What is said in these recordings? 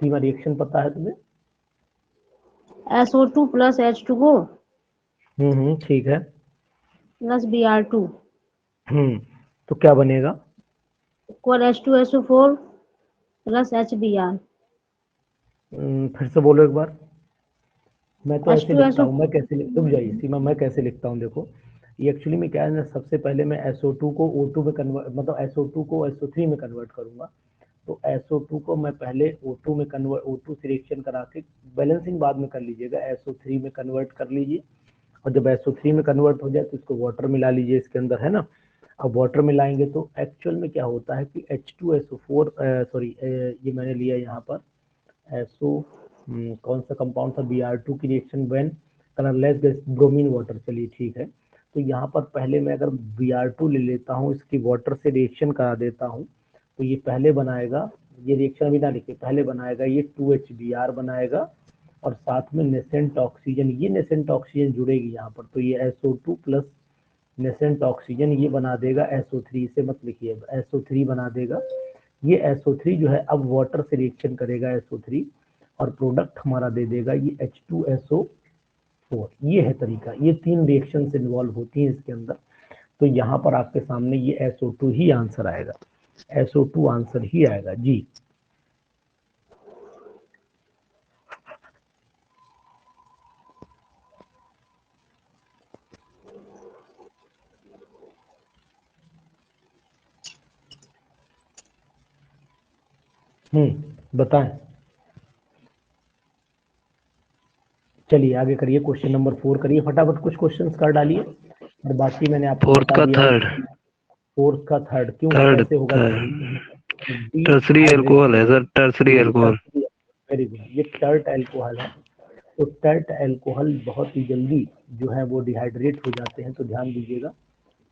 सीमा reaction पता है तुम्हें? SO2 प्लस H2O ठीक है। प्लस Br2 तो क्या बनेगा? Equal H2SO4 plus HBr। फिर से बोलो एक बार। मैं तो ऐसे लिखता H2SO हूँ, मैं कैसे रुक जाइए सीमा, मैं कैसे लिखता हूँ देखो। ये एक्चुअली में क्या है ना, सबसे पहले मैं SO2 को O2 में कन्वर्ट, मतलब SO2 को SO3 में कन्वर्ट करूंगा। तो SO2 को मैं पहले O2 में कन्वर्ट, O2 से रिएक्शन करा के बैलेंसिंग बाद में कर लीजिएगा, SO3 में कन्वर्ट कर लीजिए। और जब SO3 में कन्वर्ट हो जाए तो इसको वाटर मिला लीजिए इसके अंदर, है ना। अब वाटर मिलाएंगे तो एक्चुअल में क्या होता है कि H2SO4 सॉरी, ये मैंने लिया यहाँ पर SO, कौन सा कंपाउंड था, Br2 की reaction when colourless gas bromine water. चलिए ठीक है। तो यहाँ पर पहले मैं अगर Br2 ले लेता हूँ, इसकी वाटर से रिएक्शन करा देता हूँ, तो ये पहले बनाएगा, ये रिएक्शन भी ना लिखे, पहले बनाएगा ये 2HBr बनाएगा, और साथ में नेसेंट ऑक्सीजन, ये नेसेंट ऑक्सीजन जुड़ेगी यहाँ पर, तो ये SO2 प्लस नेसेंट ऑक्सीजन ये बना देगा SO3, से मत लिखिए, SO3 बना देगा। ये SO3 जो है अब वाटर से रिएक्शन करेगा SO3, और प्रोडक्ट हमारा दे देगा ये H2SO4। ये है तरीका, ये 3 रिएक्शन इन्वॉल्व होती हैं इसके अंदर। तो यहाँ पर आपके सामने ये SO2 ही आंसर आएगा, SO2 आंसर ही आएगा जी। बताएं। चलिए आगे करिए, क्वेश्चन नंबर 4 करिए, फटाफट कुछ क्वेश्चंस कर डालिए, और बाकी मैंने आपको बता दिया है। फोर्थ का थर्ड क्यों, कैसे होगा? टर्सरी अल्कोहल है sir, tertiary alcohol. Very good, ये टर्ट अल्कोहल है। तो टर्ट अल्कोहल बहुत ही जल्दी जो है वो डिहाइड्रेट हो जाते हैं, तो ध्यान दीजिएगा।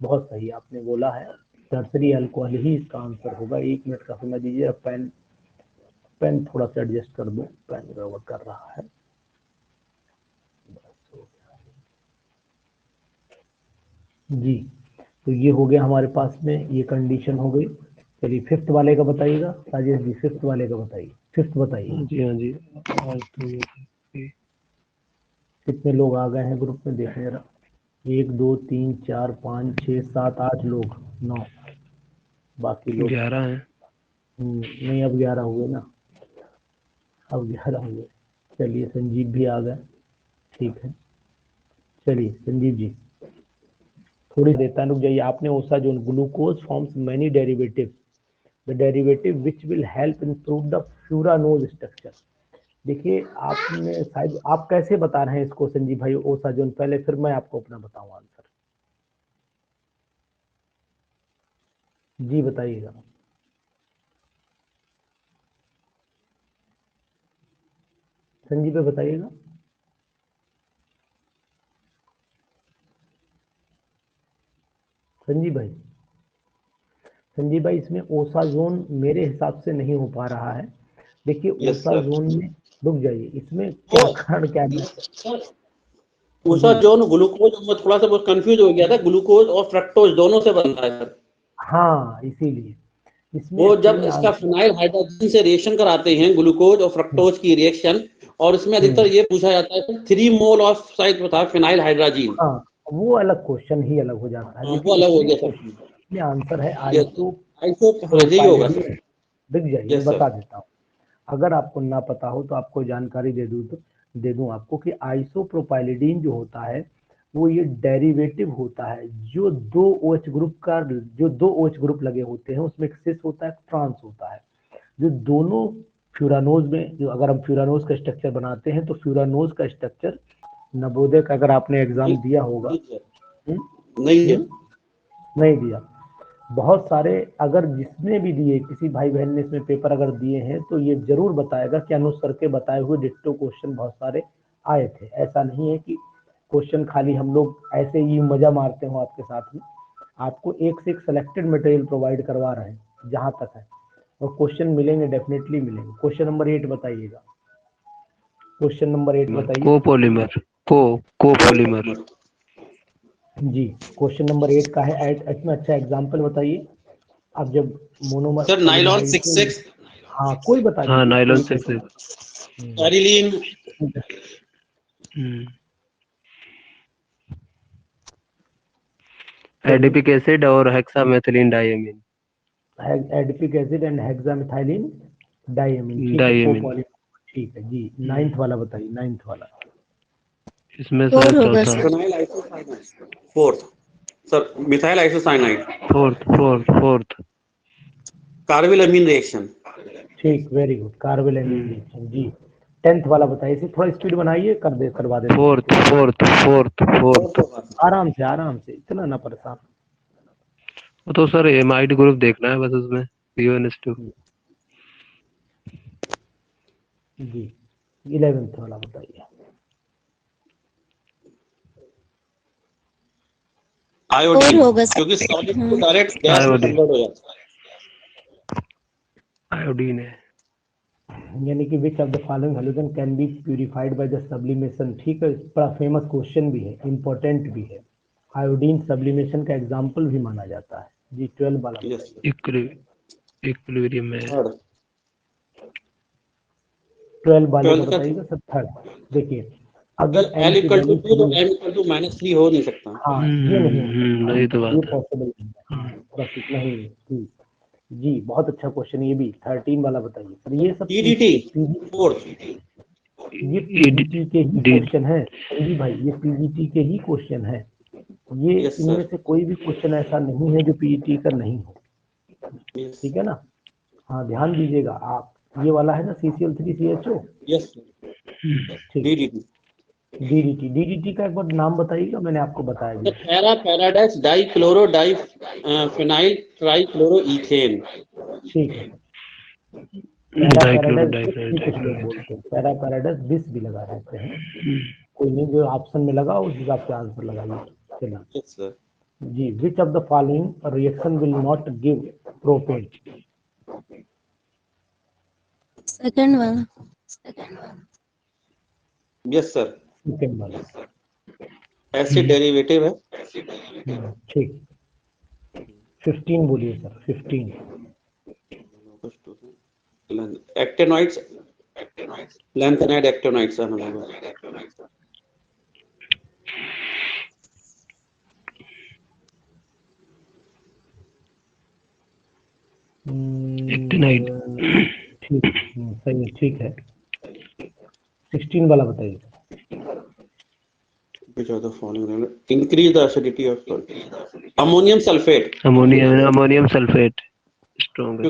बहुत सही आपने बोला है, टर्सरी अल्कोहल ही इसका आंसर होगा। 1 मिनट का समय दीजिए, पेन थोड़ा सा एडजस्ट कर दो, पेन गड़बड़ कर रहा है। जी, तो ये हो गया हमारे पास में, ये कंडीशन हो गई। चलिए फिफ्थ वाले का बताइएगा राजेश जी, फिफ्थ वाले का बताइए, फिफ्थ बताइए। जी हाँ जी। कितने लोग आ गए हैं ग्रुप में, देखें जरा। 1 2 3 4 5 6 7 8 लोग, 9, बाकी लोग 11 है। नहीं, अब 11 हुए ना, अब 11 हुए। चलिए संजीव भी आ गए, ठीक है। चलिए संजीव जी थोड़ी देता रुक जाइए। आपने ओसा जो glucose forms many derivative, the derivative which will help improve the furanose structure. देखिए आपने शायद, आप कैसे बता रहे हैं इसको संजीव भाई, ओसा जोन पहले, फिर मैं आपको अपना बताऊं आंसर। जी बताइएगा। संजीव भाई बताइएगा। संजीव भाई, संजीव भाई इसमें ओसा जोन मेरे हिसाब से नहीं हो पा रहा है। देखिए ओसा जोन में, रुक जाइए, इसमें क्या कारण क्या है? ओसा जोन ग्लूकोज, मैं थोड़ा सा बहुत कंफ्यूज हो गया था, ग्लूकोज और फ्रक्टोज दोनों से बनता है सर। हाँ इसीलिए इसमें वो जब इसका फिनाइल हाइड्रोजन से रिएक्शन कराते हैं, ग्लूकोज और फ्रक्टोज की रिएक्शन, और इसमें अधिकतर ये पूछा जाता है 3 मोल ऑफ साइड था फिनाइल हाइड्रोजन। हाँ, वो अलग क्वेश्चन ही अलग हो जाता है। वो अलग हो गया सर। इसमें आंसर है यही होगा सर। दिख जाइए, मैं बता देता हूँ। अगर आपको ना पता हो तो आपको जानकारी दे दूं आपको कि आइसोप्रोपाइलिडीन जो होता है वो ये डेरिवेटिव होता है, जो 2 OH ग्रुप का, जो 2 OH ग्रुप लगे होते हैं उसमें एक सिस होता है, ट्रांस होता है, जो दोनों फ्यूरानोज में, जो अगर हम फ्यूरानोज का स्ट्रक्चर बनाते हैं तो फ्यूरानोज का स्ट्रक्चर, नवोदय का अगर आपने एग्जाम दिया होगा, नहीं दिया, बहुत सारे, अगर जिसने भी दिए, किसी भाई बहन ने इसमें पेपर अगर दिए हैं तो ये जरूर बताएगा कि अनुज सर के बताए हुए डिट्टो क्वेश्चन बहुत सारे आए थे। ऐसा नहीं है कि क्वेश्चन खाली हम लोग ऐसे ही मजा मारते हो आपके साथ में, आपको एक से एक सिलेक्टेड मटेरियल प्रोवाइड करवा रहे हैं जहां तक है, और क्वेश्चन मिलेंगे, डेफिनेटली मिलेंगे। क्वेश्चन नंबर 8 बताइएगा, क्वेश्चन नंबर 8 बताइए। कोपॉलीमर जी, क्वेश्चन नंबर 8 का है, इसमें अच्छा एग्जांपल बताइए। अब जब मोनोमर सर नाइलॉन हाँ कोई बता हाँ दीजिए, नायलॉन कोई 6 हम्म, एरिलीन, ठीक है। एडिपिक एसिड और hexamethylene diamine. Adipic acid and hexamethylene diamine, ठीक है, डाइमीन। कोपॉली, ठीक है जी। 9th वाला बताइए, 9th वाला। इसमें फोर सर होगा चौथा। Sir. Phenyl isocyanide, fourth sir, methyl isocyanide, fourth. Carbylamine reaction, ठीक, वेरी गुड, कार्बोलेनिन रिएक्शन जी। 10th वाला बताइए, इसे थोड़ा स्पीड बनाइए, करवा देते हैं फोर्थ। होगा सर। आराम से, इतना ना परेशान। वो तो सर एमाइड ग्रुप देखना है बस उसमें, PONS2। जी 11th वाला बताइए। आयोडीन, फोर होगा सर। क्योंकि सॉलिड को डायरेक्ट गैस में आयोडीन। कन्वर्ट हो जाता है। आयोडीन है। यानी कि विच of the following halogen can be purified by the sublimation, ठीक है, बड़ा फेमस क्वेश्चन भी है, इंपॉर्टेंट भी है। आयोडीन सब्लिमेशन का एग्जाम्पल भी माना जाता है जी। 12 वाला यस बताइए। इक्विलिब्रियम में। थर्ड, 12 वाले का 12 का बताइएगा सर, थर्ड। देखिए, अगर L n की इक्वल टू वैल्यू 2 तो M इक्वल टू -3 हो नहीं सकता। हाँ ये नहीं हो सकता, नहीं तो ये बात है। पॉसिबल नहीं है, बस इतना ही है। ठीक जी, बहुत अच्छा क्वेश्चन, ये भी 13 वाला बताइए सर। ये सब TDT फोर्थ, ये पीजीटी के ही क्वेश्चन है संजीव भाई, ये पीजीटी के ही क्वेश्चन है। ये यस इनमें सर, से कोई भी क्वेश्चन ऐसा नहीं है जो पीजीटी का नहीं हो, यस ठीक है ना। हाँ ध्यान दीजिएगा आप, ये वाला है ना CCl3CHO, यस ठीक। DDT डीडीटी का एक बार नाम बताइएगा, मैंने आपको बताया भी। Sir, paradise di chloro di phenyl trichloroethane, ठीक है, पैरा पैराडाइज डाइक्लोरोडाइफेनाइल। कुछ लोग बोलते हैं, पैरा पैराडाइज बिस भी लगा देते हैं। कोई नहीं, जो ऑप्शन में लगा उस हिसाब से आंसर लगाइए। चलिए यस सर, जी, which of the following reaction will not give propane. Second वाला। यस सर, सेकंड वाला, एसिड डेरिवेटिव है। ठीक। 15 बोलिए सर, 15। एक्टेनॉइड्स, लैंथेनाइड एक्टेनॉइड्स है एक्टिनाइड। ठीक, सही है, ठीक है। 16 वाला बताइए। which of the following increase the acidity of salt, ammonium sulphate, ammonium sulphate strong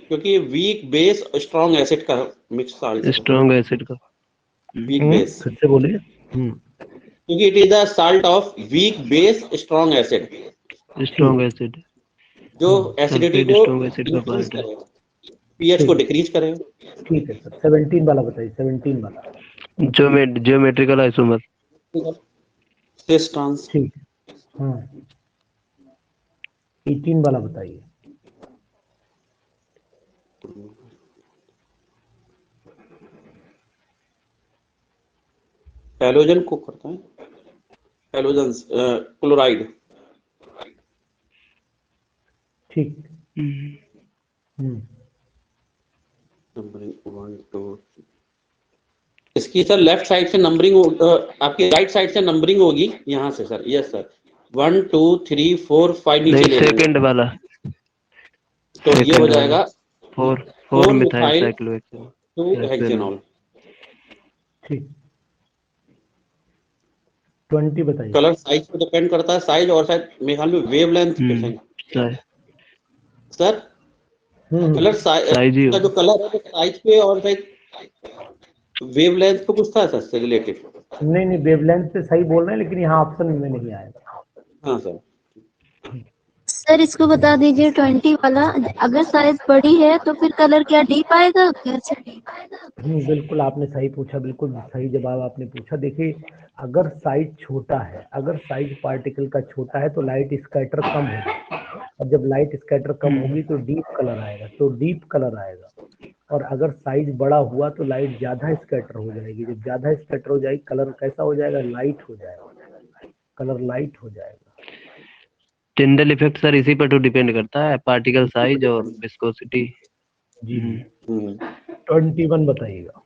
क्योंकि ये वीक बेस स्ट्रॉन्ग एसिड का मिक्स साल्ट है, स्ट्रॉन्ग एसिड का। वीक बेस, फिर से बोलिए। क्योंकि it is the salt of weak base strong acid, strong acid. जो एसिडिटी सल्फेट को स्ट्रॉन्ग एसिड का इंक्रीज पार्ट है। करेगा, पीएच को डिक्रीज करेगा। ठीक है सर, 17 वाला बताइए, 17 वाला। Geometrical isomer. सिस ट्रांस, ठीक है, हाँ। 18 वाला बताइए। हैलोजन को करता है, हैलोजन क्लोराइड, ठीक। नंबरिंग 1 2, इसकी सर लेफ्ट साइड से नंबरिंग, आपकी राइट साइड से नंबरिंग होगी यहाँ से सर। यस सर, 1 2 3 4 5 नीचे नहीं, ले लेंगे, सेकंड वाला। तो ये हो जाएगा 4 मिथाइल मिथाइल साइक्लोहेक्सेन 2 हेक्सेनॉल। ठीक, 20 बताइए। कलर साइज पे डिपेंड करता है, साइज और शायद मेरे ख्याल में वेवलेंथ पे सर, कलर साइज ही का जो कलर है वो साइज पे और शायद वेवलेंथ पे कुछ था सर से रिलेटेड। नहीं, वेवलेंथ पे सही बोल रहे हैं, लेकिन यहाँ ऑप्शन में नहीं आएगा। हाँ सर, सर इसको बता दीजिए 20 वाला, अगर साइज बड़ी है तो फिर कलर क्या डीप आएगा, कैसे डीप आएगा? बिल्कुल आपने सही पूछा, बिल्कुल सही जवाब आपने पूछा। देखिए, अगर साइज छोटा है, अगर साइज पार्टिकल का छोटा है तो लाइट स्कैटर कम होगी, और जब लाइट स्कैटर कम होगी तो डीप कलर आएगा, और अगर साइज बड़ा हुआ तो लाइट ज्यादा स्कैटर हो जाएगी। जब ज्यादा स्कैटर हो जाएगी, कलर कैसा हो जाएगा, लाइट हो जाएगा, कलर लाइट हो जाएगा। टिंडल इफेक्ट सर इसी पर तो डिपेंड करता है, पार्टिकल साइज और विस्कोसिटी। जी जी। हम्म, 21 बताइएगा।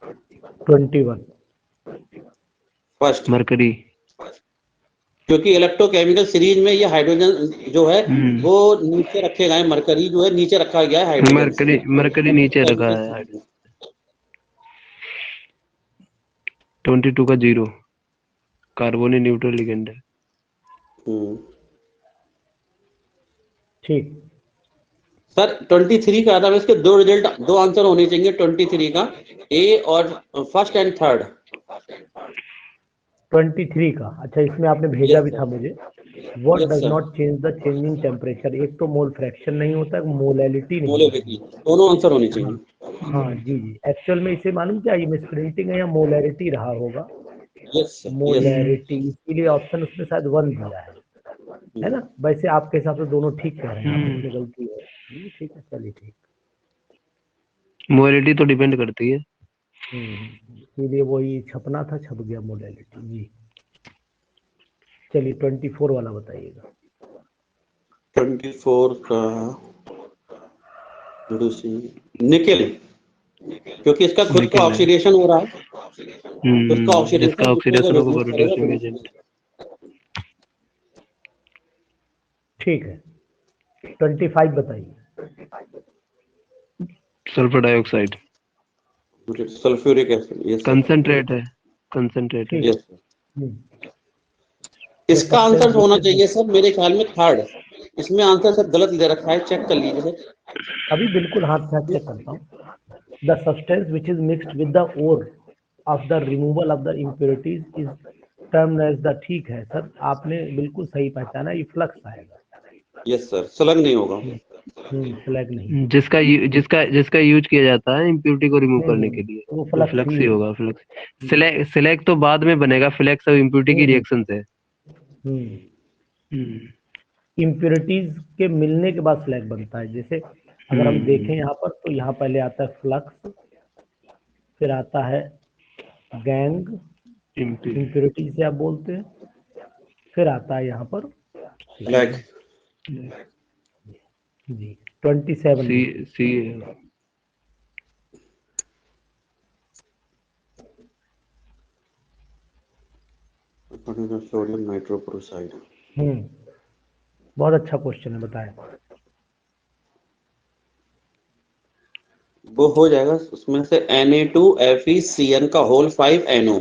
21 फर्स्ट, मरकरी। क्योंकि इलेक्ट्रोकेमिकल सीरीज में ये हाइड्रोजन जो है हम्म, वो नीचे रखे गए हैं, मरकरी जो है नीचे रखा गया है हाइड्रोजन मरकरी से। मरकरी नीचे रखा है। 22 का 0 कार्बोनी न्यूट्रल लिगेंड है। हम्म। ठीक। सर 23 का था, इसके दो रिजल्ट, दो आंसर होने चाहिए 23 का, ए और फर्स्ट एंड थर्ड। 23 का, अच्छा इसमें आपने भेजा यस भी सर, था मुझे। What yes does sir, not change the changing temperature. एक तो मोल फ्रैक्शन नहीं होता, मोलैलिटी नहीं मोलेलिटी, होती। दोनों आंसर होने हाँ चाहिए। हाँ जी जी। एक्चुअल में इसे मालूम क्या, ये मिसप्रिंटिंग है या मोलैरिटी रहा होगा। Yes sir, yes. मोलैरिटी, इसीलिए ऑप्शन उसमें शायद 1 दिया है ना। वैसे आपके हिसाब से दोनों ठीक कह रहे हैं आप, इसमें गलती है। ठीक है, चलिए ठीक। मोलिटी तो डिपेंड करती है। इसीलिए वही छपना था, छप गया मोलैलिटी जी। चलिए 24 वाला बताइएगा। 24 का निकेल, क्योंकि इसका खुद का निकेल है। ऑक्सीडेशन हो रहा है, खुद का ऑक्सीडेशन इसका जितने को ऑक्सीडेशन होगा रिड्यूस करेगा प्रोड्यूसिंग बिल्कुल। एजेंट। ठीक है, 25 बताइए। Sulphur dioxide sulphuric acid, yes sir, concentrate है। कंसंट्रेट है। ठीक। यस। हम्म, तो इसका सबसे आंसर होना विशेष, चाहिए सर मेरे ख्याल में थर्ड। इसमें आंसर सर गलत दे रखा है, चेक कर लीजिए सर। अभी बिल्कुल हाथ से चेक करता हूँ। The substance which is mixed with the ore of the removal of the impurities is termed as the. ठीक है सर, आपने बिल्कुल सही पहचाना, ये फ्लक्स आएगा। यस सर, सलग नहीं होगा। फ्लैग नहीं। जिसका यूज किया जाता है इम्प्योरिटी को रिमूव करने के लिए, वो वो फ्लक्स फ्लक्स ही ही होगा। होगा। फ्लक्स सिलेक्ट तो बाद में बनेगा, फ्लक्स और इम्प्योरिटी की रिएक्शन से। इम्प्योरिटीज के मिलने के बाद फ्लैग बनता है। जैसे अगर हम देखें यहाँ पर, तो यहाँ पहले आता है फ्लक्स, फिर आता है गैंग, इम्प्योरिटी से आप बोलते हैं, फिर आता है यहाँ पर फ्लैग। जी। 27 सी बोलिए। C sodium nitrochloride. बहुत अच्छा क्वेश्चन है, बताएं। वो हो जाएगा उसमें से Na2FeCN का होल 5NO।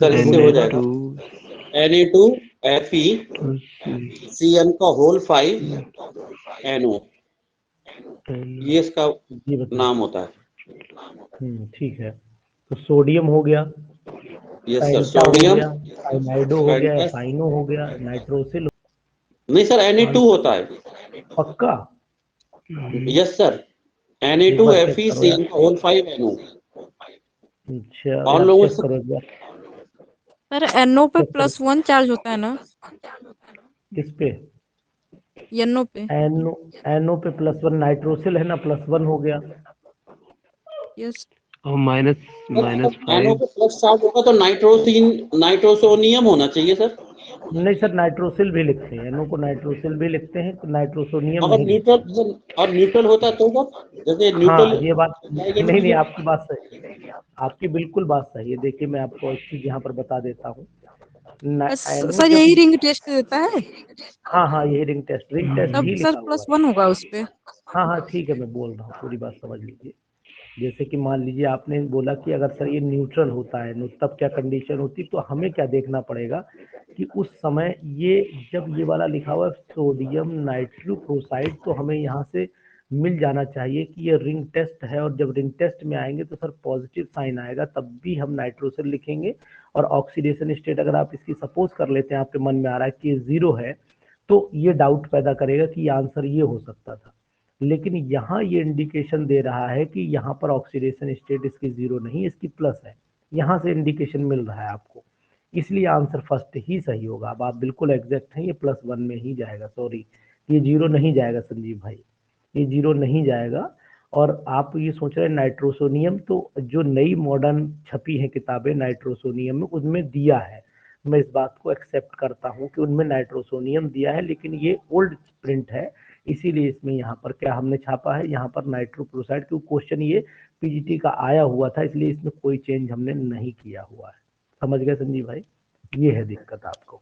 सर इससे हो जाएगा Na2FeCN का होल 5NO, ये इसका जी बताएं। नाम होता है। ठीक है, तो सोडियम हो गया, यस सर, पेंटा हो सोडियम, गया, साइनाइडो हो गया, पेंटस, साइनो हो गया, नाइट्रोसिल। नहीं सर Na2 होता है। पक्का? यस सर, एक बार चेक करो यार। Na2FeCN का होल 5NO। अच्छा और यार, लोगों चेक से करो एक बार। सर NO पे चेक करो +1 चार्ज होता है ना, किस पे? NO पे। एनो, एनो पे +1 नाइट्रोसिल है ना, +1 हो गया। यस। और माइनस NO -5 पे प्लस चार्ज होगा तो नाइट्रोसोनियम होना चाहिए सर। नहीं सर, नाइट्रोसिल भी लिखते हैं, एनो को नाइट्रोसिल भी लिखते हैं, तो नाइट्रोसोनियम अगर नहीं लिखते। न्यूट्रल, और न्यूट्रल होता तो सर, जैसे हाँ न्यूट्रल ये बात, लाइगेंड नहीं की नहीं, जो, आपकी बात सही है, आपकी बिल्कुल बात सही है। देखिए मैं आपको एक चीज यहाँ पर बता देता हूँ। एनो सर जब, यही रिंग टेस्ट देता है, हाँ हाँ, ये रिंग टेस्ट तब ही सर लिखा हुआ है। +1 होगा उस पे। हाँ हाँ ठीक है, मैं बोल रहा हूँ, पूरी बात समझ लीजिए। जैसे कि मान लीजिए आपने बोला कि अगर सर ये न्यूट्रल होता है, तब क्या कंडीशन होती, तो हमें क्या देखना पड़ेगा कि उस समय ये जब ये वाला लिखा हुआ है सोडियम नाइट्रोक्लोराइड, तो हमें यहाँ से मिल जाना चाहिए कि ये रिंग टेस्ट है, और जब रिंग टेस्ट में आएंगे तो सर पॉजिटिव साइन आएगा, तब भी हम नाइट्रोसिल लिखेंगे। और ऑक्सीडेशन स्टेट अगर आप इसकी सपोज कर लेते हैं, आपके मन में आ रहा है कि ये 0 है, तो ये डाउट पैदा करेगा कि ये आंसर ये हो सकता था। लेकिन यहाँ ये इंडिकेशन दे रहा है कि यहाँ पर ऑक्सीडेशन स्टेट इसकी 0 नहीं, इसकी प्लस है। यहाँ से इंडिकेशन मिल रहा है आपको, इसलिए आंसर फर्स्ट ही सही होगा। अब आप बिल्कुल एग्जैक्ट हैं, ये +1 में ही जाएगा। सॉरी, ये 0 नहीं जाएगा संजीव भाई, ये 0 नहीं जाएगा। और आप ये सोच रहे हैं नाइट्रोसोनियम, तो जो नई मॉडर्न छपी है किताबें नाइट्रोसोनियम में, उनमें दिया है। मैं इस बात को एक्सेप्ट करता हूँ कि उनमें नाइट्रोसोनियम दिया है, लेकिन ये ओल्ड प्रिंट है, इसीलिए इसमें यहाँ पर क्या हमने छापा है, यहाँ पर नाइट्रोक्लोराइड, क्योंकि क्वेश्चन ये पीजीटी का आया हुआ था, इसलिए इसमें कोई चेंज हमने नहीं किया हुआ है। समझ गए संजीव भाई? ये है दिक्कत आपको।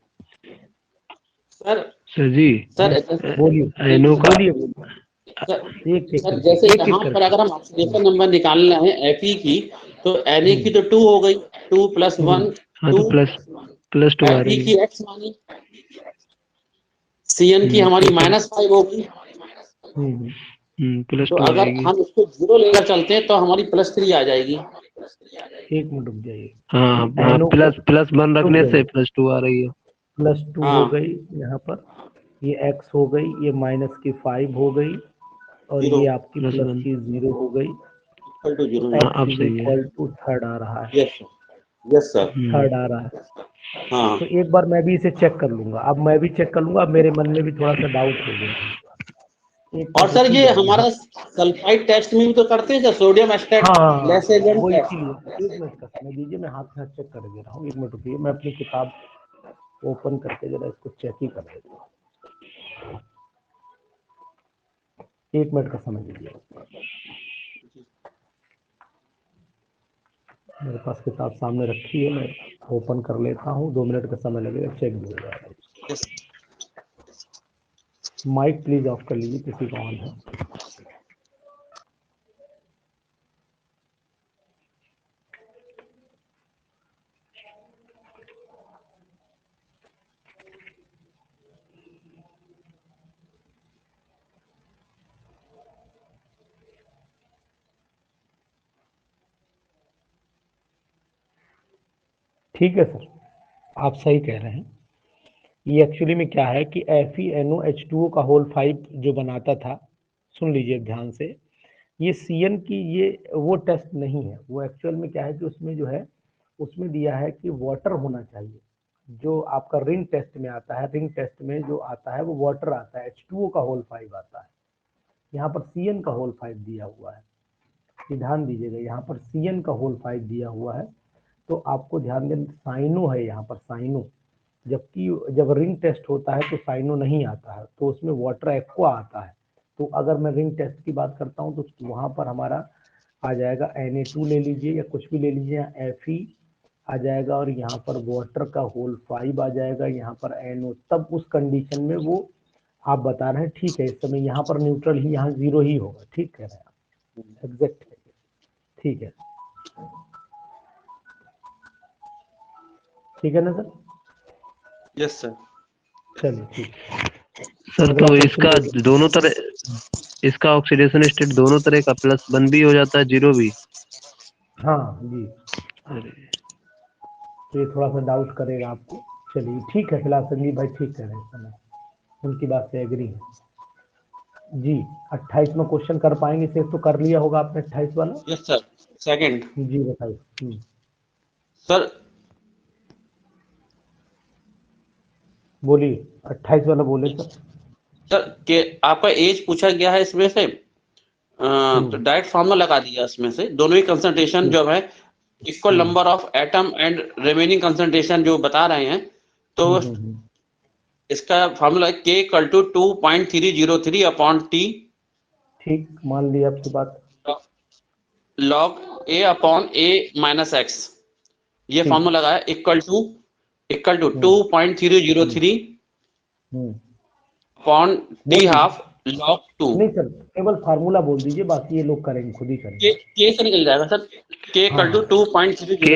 सर जी सर बोलिए एनो का बोलिए सर जैसे यहाँ पर अगर हम ऑक्सीडेशन नंबर निकालना है Fe की, तो Na की तो 2 हो गई, 2 + 1 हाँ तो 2, प्लस 2 आ Fe रही की है। x मानी, Cn की हमारी -5 होगी। प्लस तो 2 अगर आएगी। हम इसको 0 लेकर चलते हैं तो हमारी +3 आ जाएगी। एक मिनट रुक जाइए। हाँ NO को प्लस 1 रखने से +2 आ रही है। +2 हो गई यहाँ पर, ये x हो गई, ये -5 हो गई, और ये आपकी +1 प्लस की 0 हो गई। Equal to 0। x अब सही है। थर्ड आ रहा है। Yes sir. थर्ड आ रहा है। हाँ तो एक बार मैं भी इसे चेक कर लूंगा। अब मैं भी चेक कर लूंगा। अब मेरे मन में भी थोड़ा सा डाउट हो गया। और सर ये हमारा सल्फाइड टेस्ट में भी तो करते हैं sir, sodium estate less agent वो टेस्ट। इसीलिए एक मिनट का समय दीजिए, मैं हाथ से चेक कर दे रहा हूँ। एक मिनट रुकिए, मैं अपनी किताब ओपन करके जरा इसको चेक ही कर देता हूँ। एक मिनट का समय दीजिए। मेरे पास किताब सामने रखी है, मैं ओपन कर लेता हूँ। 2 मिनट का समय लगेगा, चेक भी हो जाएगा। माइक प्लीज ऑफ कर लीजिए, किसी का ऑन है। ठीक है सर, आप सही कह रहे हैं। ये एक्चुअली में क्या है कि FeNO का होल 5 जो बनाता था, सुन लीजिए ध्यान से, ये Cn की ये वो टेस्ट नहीं है। वो एक्चुअल में क्या है कि उसमें जो है, उसमें दिया है कि वाटर होना चाहिए। जो आपका रिंग टेस्ट में आता है, रिंग टेस्ट में जो आता है वो वाटर आता है, H2O का होल 5 आता है। यहाँ पर Cn का होल 5 दिया हुआ है। ध्यान दीजिएगा, यहाँ पर Cn का होल 5 दिया हुआ है। तो आपको ध्यान दें, साइनो है यहाँ पर, साइनो, जबकि जब रिंग टेस्ट होता है तो साइनो नहीं आता है, तो उसमें वाटर एक्वा आता है। तो अगर मैं रिंग टेस्ट की बात करता हूँ तो वहां पर हमारा आ जाएगा Na2 ले लीजिए या कुछ भी ले लीजिए, यहाँ Fe आ जाएगा, और यहाँ पर वाटर का होल 5 आ जाएगा, यहाँ पर NO। तब उस कंडीशन में वो आप बता रहे हैं, ठीक है, इस समय यहाँ पर न्यूट्रल ही, यहाँ 0 ही होगा। ठीक कह रहे हैं आप, एग्जैक्ट है, ठीक है, ठीक है ना सर? Yes sir. चलिए ठीक है सर। अगला तो क्वेश्चन इसका बोलिए। दोनों तरह, इसका ऑक्सीडेशन स्टेट दोनों तरह का, +1 भी हो जाता है, 0 भी? हाँ जी, अरे तो ये थोड़ा सा डाउट करेगा आपको। चलिए ठीक है, फिलहाल संजीव भाई ठीक कह रहे हैं, समय उनकी बात से एग्री है जी। 28 में क्वेश्चन कर पाएंगे सेव तो कर लिया होगा आपने 28 वाला? Yes sir. सेकंड जी बताइए। सर। बोलिए, 28 वाला बोले सर। सर के आपका एज पूछा गया है इसमें से, तो डायरेक्ट फॉर्मूला लगा दिया इसमें से। दोनों ही कंसंट्रेशन जो है equal number of atom and remaining concentration जो बता रहे हैं, तो इसका फॉर्मूला है K = 2.303/T। ठीक, मान लिया आपकी बात। log A/A-x, ये फॉर्मूला लगा है, equal to 2.303 upon D½ log 2। नहीं सर, केवल फार्मूला बोल दीजिए, बाकी ये लोग करेंगे, खुद ही करेंगे। K से निकल जाएगा सर, K = 2.303 K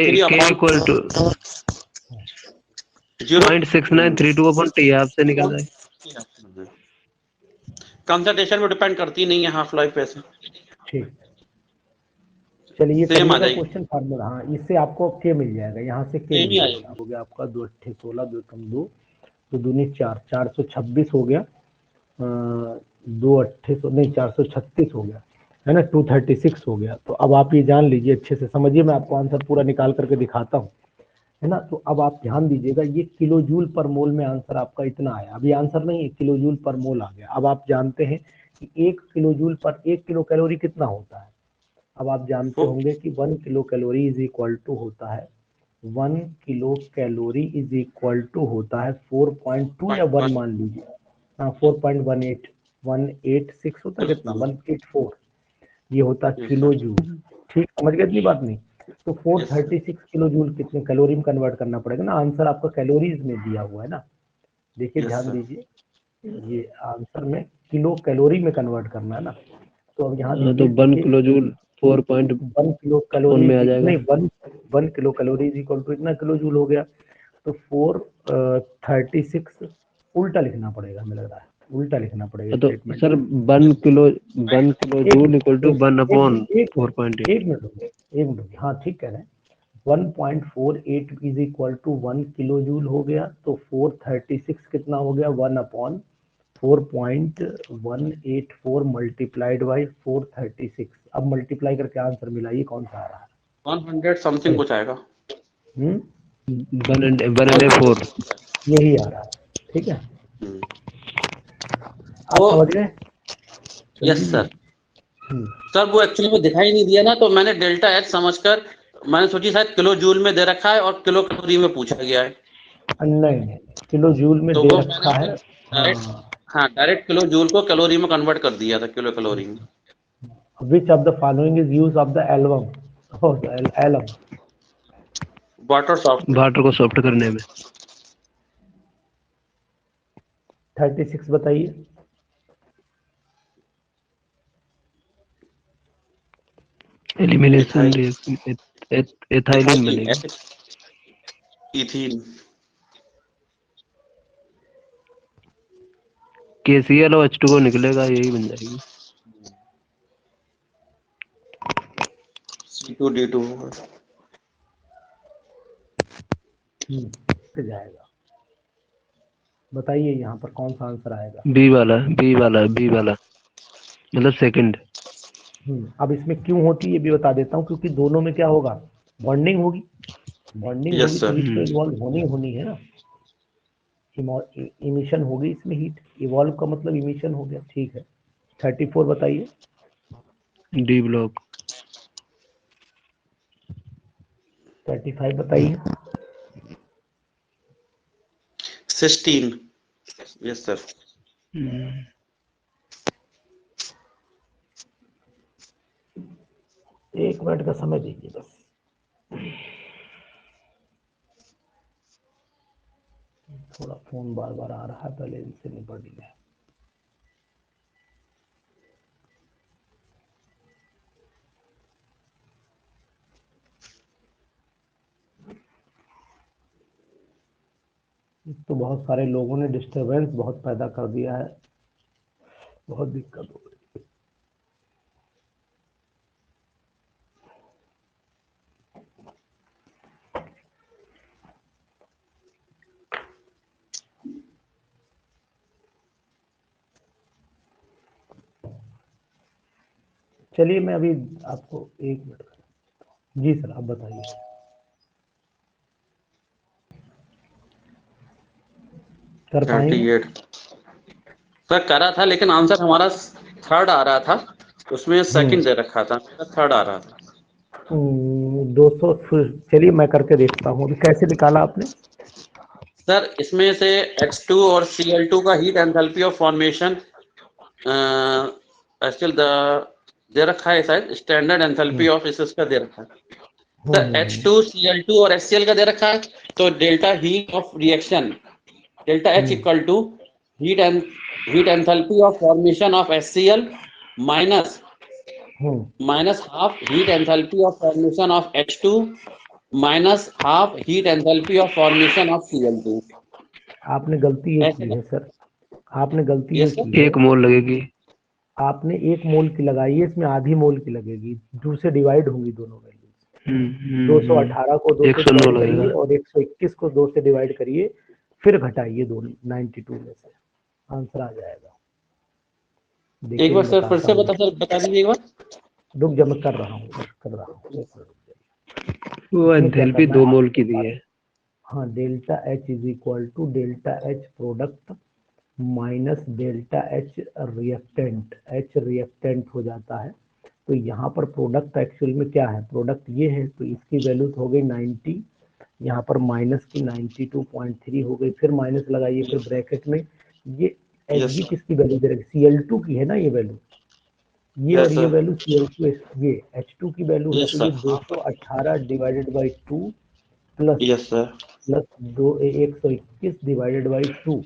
= 0.6932/T आपसे निकल जाए। कंसंट्रेशन में डिपेंड करती नहीं है हाफ लाइफ पे से। ठीक, चलिए ये सेम आ करिएगा जाएगी। Question formula. हाँ, इससे आपको के मिल जाएगा, यहाँ से के सेम मिल ही जाएगा। आएगी। हो गया आपका 2 8 16, 2 कम 2, 2 दूनी 4, 426 हो गया। 2 8 नहीं 436 हो गया, है ना, 236 हो गया। तो अब आप ये जान लीजिए, अच्छे से समझिए, मैं आपको आंसर पूरा निकाल करके दिखाता हूँ, है ना। तो अब आप ध्यान दीजिएगा, ये किलो जूल पर मोल में आंसर आपका इतना आया। अभी आंसर नहीं है, किलो जूल पर मोल आ गया। अब आप जानते हैं कि 1 किलो जूल पर 1 किलो कैलोरी कितना होता है। अब आप जानते होंगे कि 1 kilo calorie is equal to होता है, 1 kilo calorie is equal to होता है 4.2 या 1 मान लीजिए, हाँ 4.18, 186 होता है कितना, 184 ये होता है किलो जूल। ठीक, समझ गए इतनी बात नहीं? तो 436 किलो जूल कितने कैलोरी में कन्वर्ट करना पड़ेगा ना, आंसर आपका कैलोरीज में दिया हुआ है ना। देखिए ध्यान दीजिए, ये आंसर में किलो कैलोरी में कन्वर्ट करना है ना। तो अब यहाँ तो 1 किलो जूल 4.1 1 किलो कैलोरी में आ जाएगा। नहीं, 1 किलो कैलोरी इक्वल टू इतना किलो जूल हो गया। तो 436 उल्टा लिखना पड़ेगा, हमें लग रहा है उल्टा लिखना पड़ेगा तो statement. Sir 1 kilo joule equal to 1 upon 4.8। एक मिनट, हाँ ठीक कह रहे हैं। 1.48 is equal to 1 kilo joule हो गया। तो 436 कितना हो गया, 1 अपॉन 4.184 मल्टीप्लाइड बाई 436। अब मल्टीप्लाई करके आंसर मिलाइए कौन सा आ रहा है। 100 समथिंग कुछ आएगा। 104 यही आ रहा है, ठीक है। आप वो समझ गए? Yes sir. सर वो एक्चुअली में दिखाई नहीं दिया ना, तो मैंने डेल्टा एच समझकर मैंने सोची शायद किलो जूल में दे रखा है और किलो कैलोरी में पूछा गया है। नहीं, किलो जूल में तो दे वो रखा है। डायरेक्ट किलो जूल को कैलोरी में कन्वर्ट कर दिया था, किलो कैलोरी में। Which of the following is use of the album? Alum water को सॉफ्ट करने में। 36 बताइए। एलिमिनेशन रिएक्शन एथाइलिन बनेगा। इथीन। KCl और H2O निकलेगा, यही बन जाएगी। C2D2 जाएगा। बताइए यहाँ पर कौन सा आंसर आएगा। बी वाला मतलब सेकंड। अब इसमें क्यों होती है ये भी बता देता हूँ, क्योंकि दोनों में क्या होगा, बॉन्डिंग होगी। बॉन्डिंग होगी तो हीट तो इवॉल्व होनी है ना। इमिशन होगी इसमें हीट, इवॉल्व का मतलब इमिशन हो गया। ठीक है, 34 बताइए। D block. 35 बताइए। 16 यस सर। एक मिनट का समय दीजिए बस। थोड़ा फोन बार बार आ रहा है, पहले इनसे निपट गया। तो बहुत सारे लोगों ने डिस्टरबेंस बहुत पैदा कर दिया है, बहुत दिक्कत हो रही है। चलिए मैं अभी आपको एक मिनट। जी सर आप बताइए। कर पाएंगे? 38 सर करा था, लेकिन आंसर हमारा थर्ड आ रहा था, उसमें सेकंड दे रखा था, थर्ड आ रहा था। 200। चलिए मैं करके देखता हूँ। अभी कैसे निकाला आपने? सर इसमें से H2 और Cl2 का हीट एंथैल्पी ऑफ फॉर्मेशन दे रखा है, शायद स्टैंडर्ड एंथैल्पी ऑफ इसका दे रखा है। सर H2 Cl2 और HCl का दे रखा है, तो delta heat of reaction delta H equal to heat enthalpy of formation of HCl minus half heat enthalpy of formation of H2 minus half heat enthalpy of formation of Cl2। आपने गलती ये की है sir, आपने गलती ये की है। 1 मोल लगेगी। आपने 1 मोल की लगाई है, इसमें आधी मोल की लगेगी। 2 से डिवाइड होंगी दोनों वैल्यूज। 218 को 2 से डिवाइड करिए और 121 को 2 से डिवाइड करिए, फिर घटाइए दोनों 92 में से, आंसर आ जाएगा। एक बार सर फिर से बता दीजिए एक बार। रुक जा, मैं कर रहा हूँ। वो एंथैल्पी 2 मोल की दी है। हाँ, delta H is equal to delta H product minus delta H reactant. H reactant हो जाता है, तो यहाँ पर प्रोडक्ट एक्चुअल में क्या है, प्रोडक्ट ये है, तो इसकी वैल्यू हो गई 90, यहाँ पर माइनस की 92.3 हो गई। फिर माइनस लगाइए, फिर ब्रैकेट में ये एच Yes, जी sir. किसकी वैल्यू दे रखी, Cl2 की है ना ये वैल्यू, ये Yes, और ये sir. वैल्यू Cl2, ये H2 की वैल्यू है, Yes, तो sir. ये 218 divided by 2 plus Yes, sir. Plus 121 divided by 2।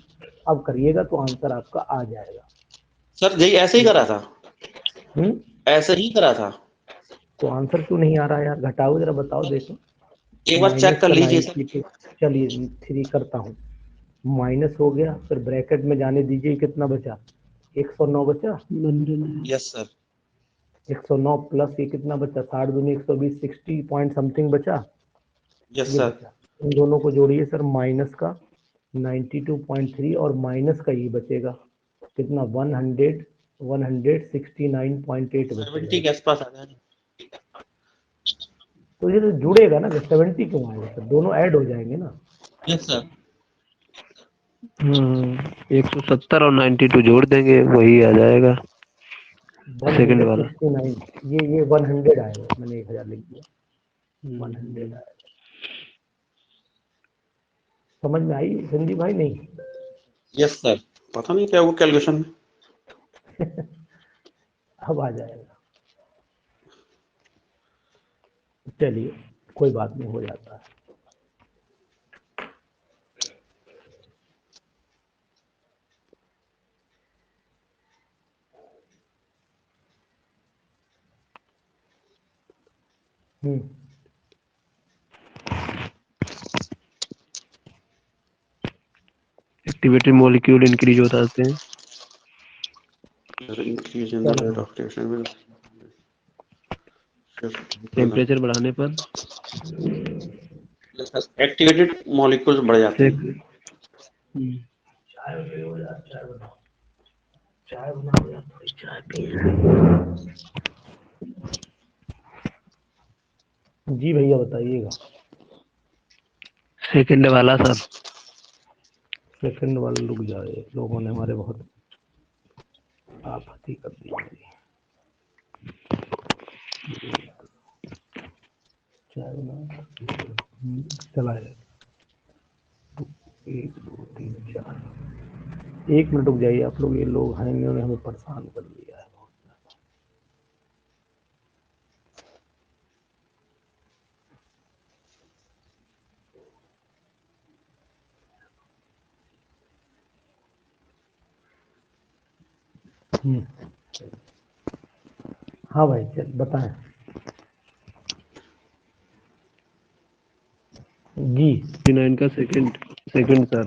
अब करिएगा तो आंसर आपका आ जाएगा। सर यही ऐसे ही करा था, ऐसे ही करा था। तो आंसर क्यों नहीं आ रहा यार, घटाओ जरा, बताओ देखो। एक बार चेक कर लीजिए सर। 92, चलिए 3 करता हूँ, माइनस हो गया, फिर ब्रैकेट में जाने दीजिए, कितना बचा, 109 बचा, यस सर। 109 प्लस ये कितना बचा, 60 दूनी 120, 60 पॉइंट समथिंग बचा, यस ये सर। बचा। इन दोनों को जोड़िए सर, माइनस का 92.3 और माइनस का ये बचेगा कितना, 169.8 बचेगा। 70 के आसपास आ जाएगा। तो ये तो जुड़ेगा ना, 70 क्यों आएगा सर, दोनों ऐड हो जाएंगे ना। Yes sir. 170 और 92 जोड़ देंगे, वही आ जाएगा सेकंड वाला। 169, ये 100 आएगा, मैंने 1000 लिख दिया, 100 आएगा। समझ में आई संजीव भाई? नहीं यस सर। पता नहीं क्या वो कैलकुलेशन अब आ जाएगा। चलिए कोई बात नहीं, हो जाता है। एक्टिवेटेड मॉलिक्यूल इंक्रीज होता है, increase in the rate of reaction will temperature बढ़ाने पर एक्टिवेटेड मॉलिक्यूल्स बढ़ जाते हैं। चाय बनाओ यार, चाय बनाओ, चाय बनाओ यार, थोड़ी चाय पी। जी भैया बताइएगा। सेकंड वाला सर। सेकंड वाला रुक जाए, लोगों ने हमारे बहुत आपत्ति कर दी थी। चाय बनाओ, चला जाए, 1 2 3 4, 1 मिनट रुक जाइए आप लोग, ये लोग हैं इन्होंने हमें परेशान कर दिया है बहुत ज्यादा। हाँ भाई चल बताएं जी। 39 का सेकंड सर।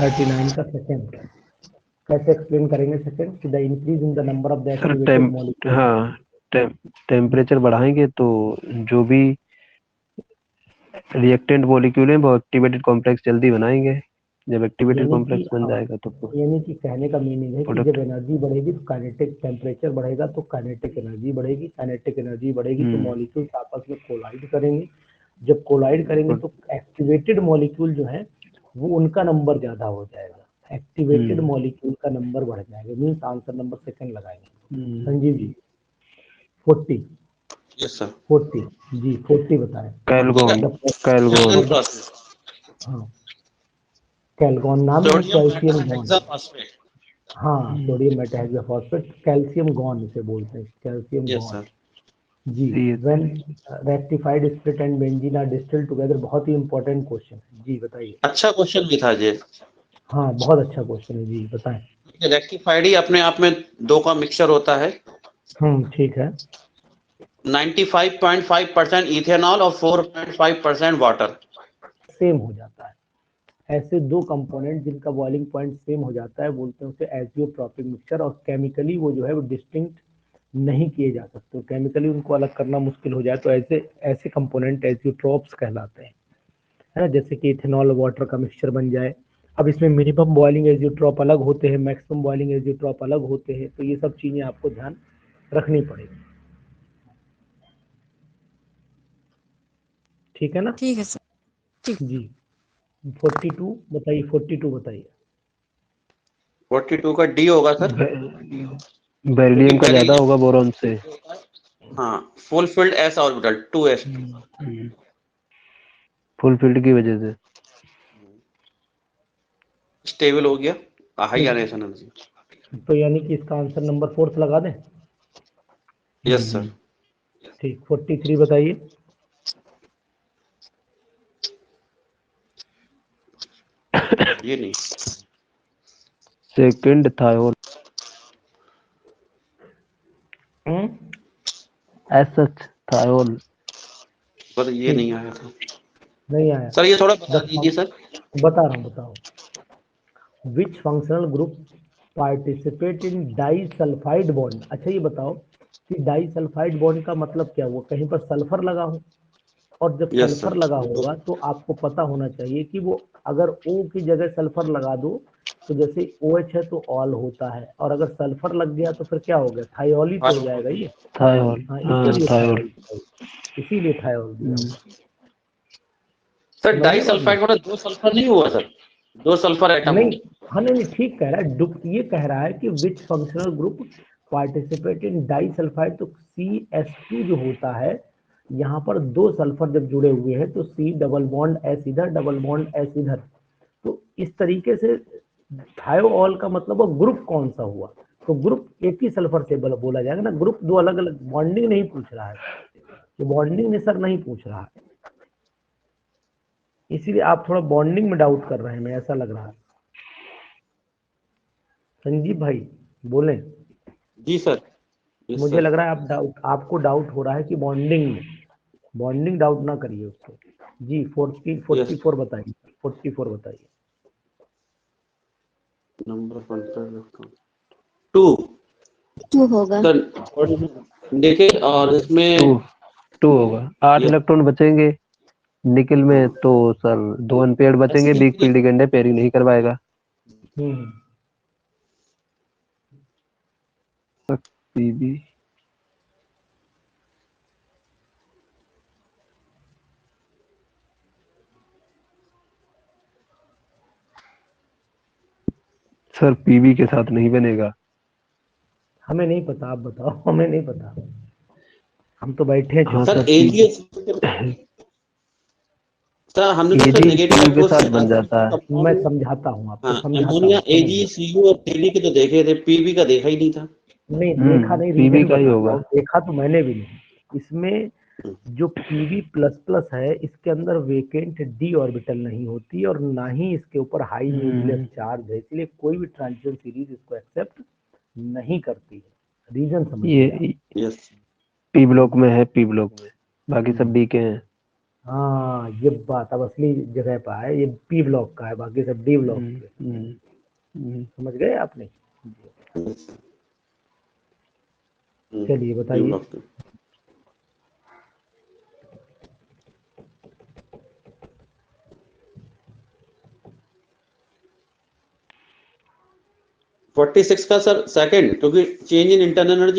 39 का सेकंड कैसे एक्सप्लेन करेंगे सेकंड, कि the increase in the number of the sir activated molecule. हाँ, टेम्परेचर बढ़ाएंगे तो जो भी रिएक्टेंट मॉलिक्यूल है वो एक्टिवेटेड कॉम्प्लेक्स जल्दी बनाएंगे। जब एक्टिवेटेड कॉम्प्लेक्स बन जाएगा तो यानी कि कहने का मीनिंग है कि जब एनर्जी बढ़ेगी तो काइनेटिक, टेम्परेचर बढ़ेगा तो काइनेटिक एनर्जी बढ़ेगी, काइनेटिक एनर्जी बढ़ेगी तो मॉलिक्यूल्स आपस में कोलाइड करेंगे। जब कोलाइड करेंगे तो एक्टिवेटेड मॉलिक्यूल जो है वो उनका नंबर ज्यादा हो जाएगा, एक्टिवेटेड मॉलिक्यूल का नंबर बढ़ जाएगा। मीन्स आंसर नंबर सेकंड लगाएंगे। संजीव जी 40। Yes sir. 40 जी, 40 बताएं। कैलगोन हाँ कैलगोन नाम है, कैल्शियम गॉन। हाँ सोडियम मेटाहेक्साफॉस्फेट, कैल्शियम गॉन इसे बोलते हैं, कैल्शियम गॉन जी। When rectified split and benzene are distilled together, बहुत ही इंपॉर्टेंट क्वेश्चन है जी, बताइए। अच्छा क्वेश्चन भी था जी। हाँ बहुत अच्छा क्वेश्चन है जी, बताएं। रेक्टिफाइड ही अपने आप में दो का मिक्सचर होता है। ठीक है। 95.5% इथेनॉल और 4.5% वाटर। सेम हो जाता है, ऐसे दो कंपोनेंट जिनका बॉइलिंग पॉइंट सेम हो जाता है बोलते हैं उसे एजियोट्रॉपिक मिक्सचर। और केमिकली वो जो है वो डिस्टिंक्ट नहीं किए जा सकते, केमिकली उनको अलग करना मुश्किल हो जाए तो ऐसे ऐसे कंपोनेंट एजियोट्रॉप्स कहलाते हैं, है ना। जैसे कि इथेनॉल वाटर का मिक्सचर बन जाए। अब इसमें मिनिमम बॉइलिंग एजियोट्रॉप अलग होते हैं, मैक्सिमम बॉइलिंग एजियोट्रॉप अलग होते हैं, तो ये सब चीजें आपको ध्यान रखनी पड़ेगी, ठीक है ना। ठीक है सर। ठीक। जी 42 बताइए, 42 बताइए। 42 का डी होगा सर। बेरिलियम का ज्यादा होगा बोरॉन से। हाँ fulfilled S orbital 2s। Fulfilled की वजह से स्टेबल हो गया। High ionisation energy. तो यानी कि इसका आंसर नंबर 4 लगा दें। Yes sir. ठीक, 43 बताइए। ये नहीं, सेकंड थायोल, एसएच थायोल। पर ये नहीं आया था नहीं आया। सर, ये थोड़ा बता दीजिए सर। बता रहा हूँ, बताओ। विच functional group participate in disulphide bond. अच्छा ये बताओ कि डाइसल्फाइड बॉन्ड का मतलब क्या हुआ, कहीं पर सल्फर लगा हो, और जब यस सल्फर सर। लगा होगा तो आपको पता होना चाहिए कि वो अगर O की जगह सल्फर लगा दो तो जैसे OH है तो ऑल होता है, और अगर सल्फर लग गया तो फिर क्या हो गया, थायोल ही तो हो जाएगा ये। थायोल, हाँ, हाँ इसीलिए थायोल। इसीलिए थायोल दिया हुआ। सर समझ डाई गए बात सल्फाइड मतलब 2 सल्फर नहीं हुआ सर, 2 सल्फर एटम हो। नहीं, हाँ नहीं ठीक कह रहा है। ये कह रहा है कि विच functional group participate in disulphide, तो CH2 जो होता है, यहाँ पर 2 सल्फर जब जुड़े हुए हैं तो C डबल बॉन्ड S इधर, डबल बॉन्ड S इधर, तो इस तरीके से थायोल का मतलब ग्रुप कौन सा हुआ, तो ग्रुप एक ही सल्फर से बोला जाएगा ना। ग्रुप 2 अलग अलग, बॉन्डिंग नहीं पूछ रहा है, ये बॉन्डिंग में सर नहीं पूछ रहा है, इसीलिए आप थोड़ा बॉन्डिंग में डाउट कर रहे हैं, मैं ऐसा लग रहा है। संजीव भाई बोले। जी सर। यस मुझे सर। लग रहा है आपको डाउट हो रहा है कि बॉन्डिंग डाउट ना करिए उसको। जी 44 बताइए, 44 बताइए। नंबर 2 2 होगा। सर। देखिए और इसमें 2 होगा। 8 ये इलेक्ट्रॉन बचेंगे निकल में, तो सर 2 अनपेयर्ड बचेंगे, वीक फील्ड लिगेंड है, पेयरिंग नहीं करवाएगा। पीबी सर पीबी के साथ नहीं बनेगा। हमें नहीं पता, आप बताओ। हमें नहीं पता, हम तो बैठे हैं हाँ चुप। सर सर एजीएस सर, हमने तो सर नेगेटिव AgCU के अप्रोच साथ किया था बन जाता है। मैं कंपाउंड। समझाता हूँ आपको, हाँ, समझाता अमोनिया हूँ, समझ गया। AgCU और Kd के तो देखे थे, पीबी का देखा ही नहीं था। नहीं देखा नहीं, पीबी रीजन का ही बताता होगा। हूँ, देखा तो मैंने भी नहीं। इसमें जो Pb++ है, इसके अंदर वेकेंट d ऑर्बिटल नहीं होती और ना ही इसके ऊपर हाई न्यूक्लियस चार्ज है, इसलिए कोई भी ट्रांजिशन सीरीज इसको एक्सेप्ट नहीं करती है। रीजन समझिए आप। ये यस। पी ब्लॉक में है, पी ब्लॉक में, बाकी सब डी के हैं। हाँ ये बात अब असली जगह पर है, ये P ब्लॉक का है, बाकी सब D ब्लॉक के। समझ गए आपने। चलिए बताइए। ब्लॉक 46 का सर सेकंड, क्योंकि चेंज इन इंटरनल एनर्जी